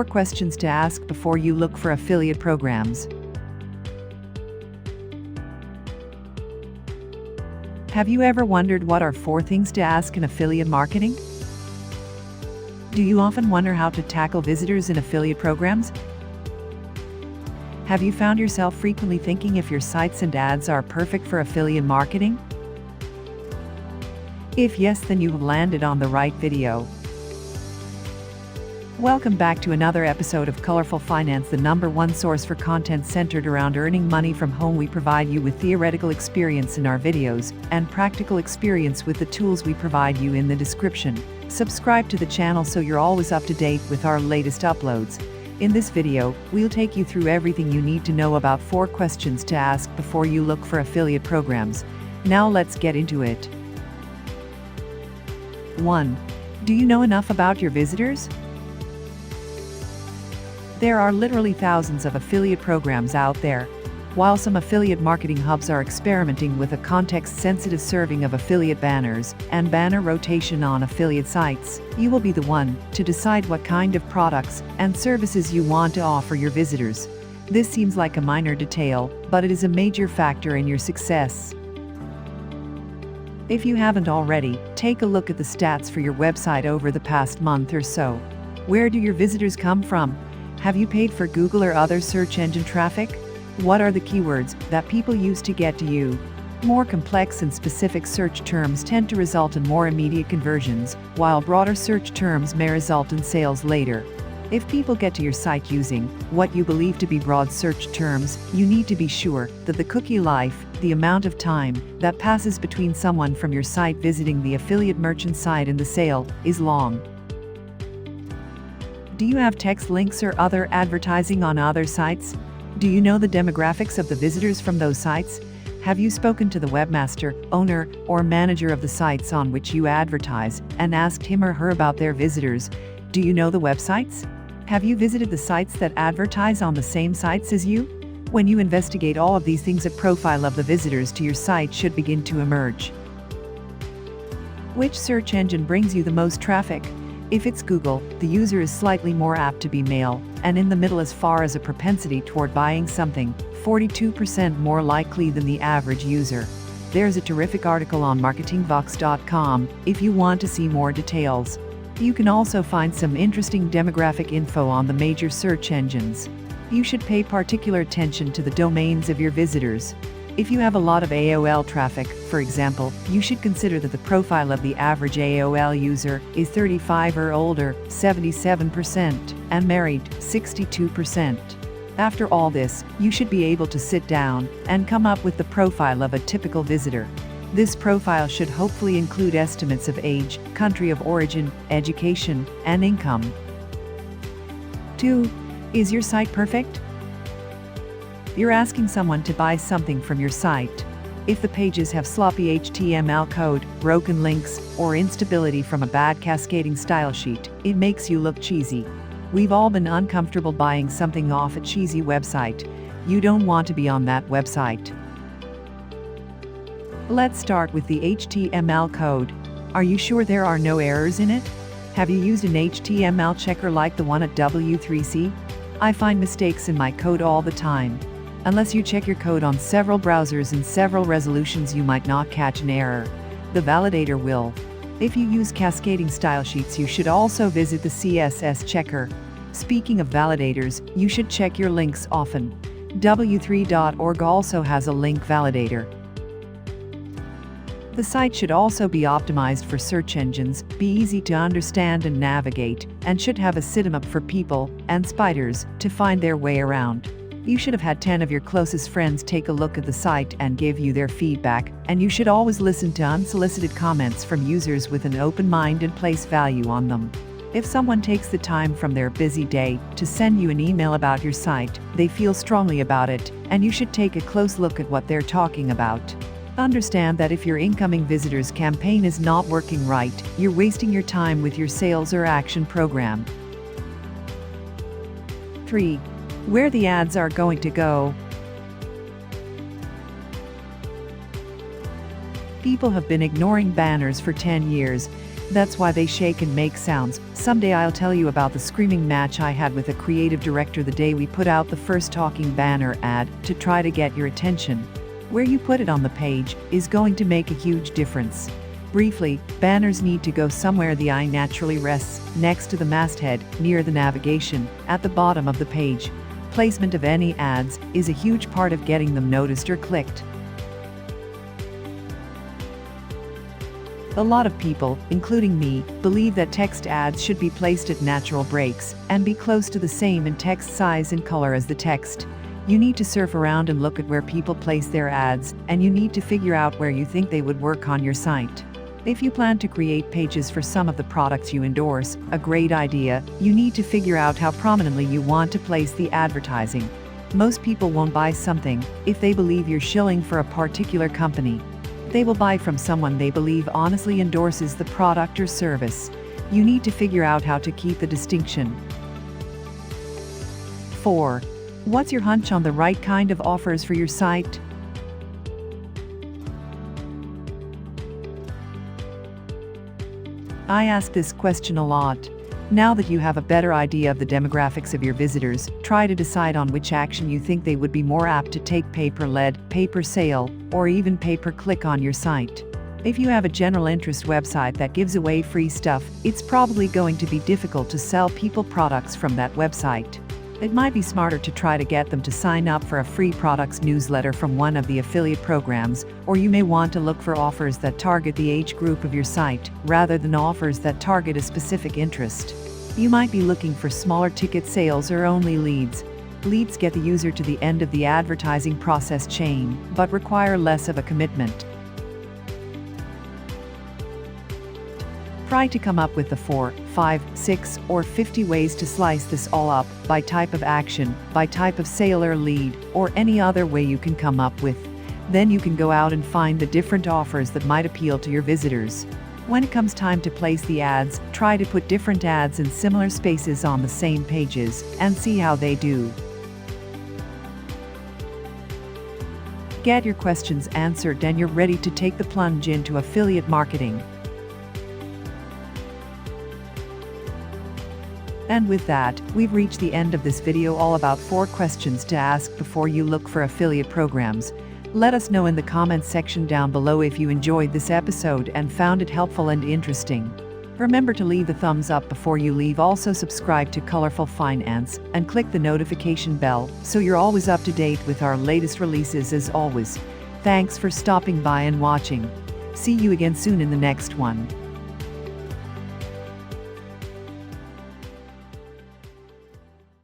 4 questions to ask before you look for affiliate programs. Have you ever wondered what are 4 things to ask in affiliate marketing? Do you often wonder how to tackle visitors in affiliate programs? Have you found yourself frequently thinking if your sites and ads are perfect for affiliate marketing? If yes, then you have landed on the right video. Welcome back to another episode of Colorful Finance, the #1 source for content centered around earning money from home. We provide you with theoretical experience in our videos and practical experience with the tools we provide you in the description. Subscribe to the channel so you're always up to date with our latest uploads. In this video, we'll take you through everything you need to know about 4 questions to ask before you look for affiliate programs. Now let's get into it. 1. Do you know enough about your visitors? There are literally thousands of affiliate programs out there. While some affiliate marketing hubs are experimenting with a context-sensitive serving of affiliate banners and banner rotation on affiliate sites, you will be the one to decide what kind of products and services you want to offer your visitors. This seems like a minor detail, but it is a major factor in your success. If you haven't already, take a look at the stats for your website over the past month or so. Where do your visitors come from? Have you paid for Google or other search engine traffic? What are the keywords that people use to get to you? More complex and specific search terms tend to result in more immediate conversions, while broader search terms may result in sales later. If people get to your site using what you believe to be broad search terms, you need to be sure that the cookie life, the amount of time that passes between someone from your site visiting the affiliate merchant site and the sale, is long. Do you have text links or other advertising on other sites? Do you know the demographics of the visitors from those sites? Have you spoken to the webmaster, owner, or manager of the sites on which you advertise and asked him or her about their visitors? Do you know the websites? Have you visited the sites that advertise on the same sites as you? When you investigate all of these things, a profile of the visitors to your site should begin to emerge. Which search engine brings you the most traffic? If it's Google, the user is slightly more apt to be male, and in the middle as far as a propensity toward buying something, 42% more likely than the average user. There's a terrific article on marketingvox.com if you want to see more details. You can also find some interesting demographic info on the major search engines. You should pay particular attention to the domains of your visitors. If you have a lot of AOL traffic, for example, you should consider that the profile of the average AOL user is 35 or older, 77%, and married, 62%. After all this, you should be able to sit down and come up with the profile of a typical visitor. This profile should hopefully include estimates of age, country of origin, education, and income. 2. Is your site perfect? You're asking someone to buy something from your site. If the pages have sloppy HTML code, broken links, or instability from a bad cascading style sheet, it makes you look cheesy. We've all been uncomfortable buying something off a cheesy website. You don't want to be on that website. Let's start with the HTML code. Are you sure there are no errors in it? Have you used an HTML checker like the one at W3C? I find mistakes in my code all the time. Unless you check your code on several browsers and several resolutions, you might not catch an error. The validator will. If you use cascading style sheets, you should also visit the CSS checker. Speaking of validators, you should check your links often. W3.org also has a link validator. The site should also be optimized for search engines, be easy to understand and navigate, and should have a sitemap for people and spiders to find their way around. You should have had 10 of your closest friends take a look at the site and give you their feedback, and you should always listen to unsolicited comments from users with an open mind and place value on them. If someone takes the time from their busy day to send you an email about your site, they feel strongly about it, and you should take a close look at what they're talking about. Understand that if your incoming visitors campaign is not working right, you're wasting your time with your sales or action program. 3. Where the ads are going to go. People have been ignoring banners for 10 years. That's why they shake and make sounds. Someday I'll tell you about the screaming match I had with a creative director the day we put out the first talking banner ad to try to get your attention. Where you put it on the page is going to make a huge difference. Briefly, banners need to go somewhere the eye naturally rests, next to the masthead, near the navigation, at the bottom of the page. Placement of any ads is a huge part of getting them noticed or clicked. A lot of people, including me, believe that text ads should be placed at natural breaks and be close to the same in text size and color as the text. You need to surf around and look at where people place their ads, and you need to figure out where you think they would work on your site. If you plan to create pages for some of the products you endorse, a great idea, you need to figure out how prominently you want to place the advertising. Most people won't buy something if they believe you're shilling for a particular company. They will buy from someone they believe honestly endorses the product or service. You need to figure out how to keep the distinction. 4. What's your hunch on the right kind of offers for your site? I ask this question a lot. Now that you have a better idea of the demographics of your visitors, try to decide on which action you think they would be more apt to take: pay-per-lead, pay-per-sale, or even pay-per-click on your site. If you have a general interest website that gives away free stuff, it's probably going to be difficult to sell people products from that website. It might be smarter to try to get them to sign up for a free products newsletter from one of the affiliate programs, or you may want to look for offers that target the age group of your site, rather than offers that target a specific interest. You might be looking for smaller ticket sales or only leads. Leads get the user to the end of the advertising process chain, but require less of a commitment. Try to come up with the 4, 5, 6, or 50 ways to slice this all up, by type of action, by type of sale or lead, or any other way you can come up with. Then you can go out and find the different offers that might appeal to your visitors. When it comes time to place the ads, try to put different ads in similar spaces on the same pages, and see how they do. Get your questions answered and you're ready to take the plunge into affiliate marketing. And with that, we've reached the end of this video all about 4 questions to ask before you look for affiliate programs. Let us know in the comments section down below if you enjoyed this episode and found it helpful and interesting. Remember to leave a thumbs up before you leave. Also subscribe to Colorful Finance and click the notification bell so you're always up to date with our latest releases. As always, thanks for stopping by and watching. See you again soon in the next one.